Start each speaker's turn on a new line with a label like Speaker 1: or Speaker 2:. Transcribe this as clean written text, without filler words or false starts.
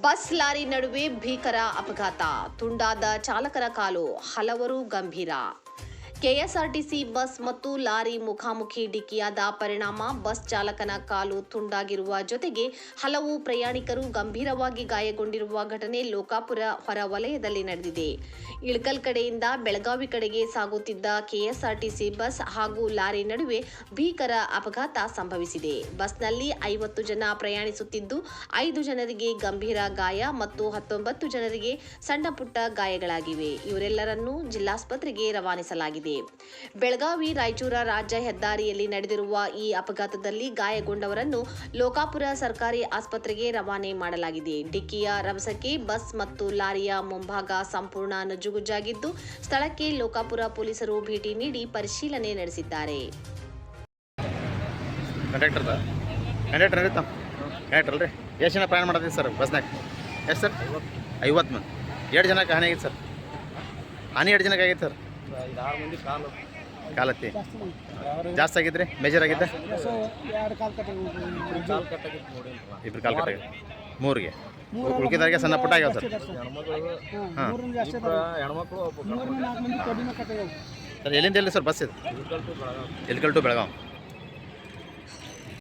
Speaker 1: Bus lorry ನಡುವೆ ಭೀಕರ ಅಪಘಾತ, ತುಂಡಾದ ಚಾಲಕರ ಕಾಲು, ಹಲವರು ಗಂಭೀರ. ಕೆಎಸ್ಆರ್ಟಿಸಿ ಬಸ್ ಮತ್ತು ಲಾರಿ ಮುಖಾಮುಖಿ ಡಿಕ್ಕಿಯಾದ ಪರಿಣಾಮ ಬಸ್ ಚಾಲಕನ ಕಾಲು ತುಂಡಾಗಿರುವ ಜೊತೆಗೆ ಹಲವು ಪ್ರಯಾಣಿಕರು ಗಂಭೀರವಾಗಿ ಗಾಯಗೊಂಡಿರುವ ಘಟನೆ ಲೋಕಾಪುರ ಹೊರವಲಯದಲ್ಲಿ ನಡೆದಿದೆ. ಇಳಕಲ್ ಕಡೆಯಿಂದ ಬೆಳಗಾವಿ ಕಡೆಗೆ ಸಾಗುತ್ತಿದ್ದ ಕೆಎಸ್ಆರ್ಟಿಸಿ ಬಸ್ ಹಾಗೂ ಲಾರಿ ನಡುವೆ ಭೀಕರ ಅಪಘಾತ ಸಂಭವಿಸಿದೆ. ಬಸ್ನಲ್ಲಿ 50 ಜನ ಪ್ರಯಾಣಿಸುತ್ತಿದ್ದು 5 ಜನರಿಗೆ ಗಂಭೀರ ಗಾಯ ಮತ್ತು 19 ಜನರಿಗೆ ಸಣ್ಣಪುಟ್ಟ ಗಾಯಗಳಾಗಿವೆ. ಇವರೆಲ್ಲರನ್ನೂ ಜಿಲ್ಲಾಸ್ಪತ್ರೆಗೆ ರವಾನಿಸಲಾಗಿದೆ. ಬೆಳಗಾವಿ ರಾಯಚೂರ ರಾಜ್ಯ ಹೆದ್ದಾರಿಯಲ್ಲಿ ನಡೆದಿರುವ ಈ ಅಪಘಾತದಲ್ಲಿ ಗಾಯಗೊಂಡವರನ್ನು ಲೋಕಾಪುರ ಸರ್ಕಾರಿ ಆಸ್ಪತ್ರೆಗೆ ರವಾನೆ ಮಾಡಲಾಗಿದೆ. ಡಿಕ್ಕಿಯ ರಭಸಕ್ಕೆ ಬಸ್ ಮತ್ತು ಲಾರಿಯ ಮುಂಭಾಗ ಸಂಪೂರ್ಣ ನಜ್ಜುಗುಜ್ಜಾಗಿದ್ದು, ಸ್ಥಳಕ್ಕೆ ಲೋಕಾಪುರ ಪೊಲೀಸರು ಭೇಟಿ ನೀಡಿ ಪರಿಶೀಲನೆ ನಡೆಸಿದ್ದಾರೆ.
Speaker 2: ಎಷ್ಟು ಜನ ಪ್ರಯಾಣ ಮಾಡ್ತೀವಿ ಸರ್ ಬಸ್ನಾಗ? ಎಷ್ಟು ಸರ್? 50 ಮಂದಿ. 2 ಜನಕ್ಕೆ ಹಾನಿ ಆಗೈತೆ ಸರ್. ಹಾನಿ 2 ಜನಕ್ಕೆ ಆಗೈತೆ ಸರ್.
Speaker 3: 6 ಮಂದಿ
Speaker 2: ಕಾಲತ್ತಿ ಜಾಸ್ತಿ ಆಗಿದ್ರೆ ಮೇಜರ್ ಆಗಿದ್ದೆ ಇಬ್ರು ಕಾಲು ಕಟ್ಟಾಗಿತ್ತು. 3ಗೆ ಉಳ್ಕಿದಾರಿಗೆ ಸಣ್ಣ ಪುಟ್ಟ ಆಗ್ಯಾವ ಸರ್. ಹಾಂ ಸರ್, ಎಲ್ಲಿಂದ ಎಲ್ಲಿ ಸರ್ ಬಸ್ ಇದು? ಇಳಕಲ್ ಟು ಬೆಳಗಾವಿ.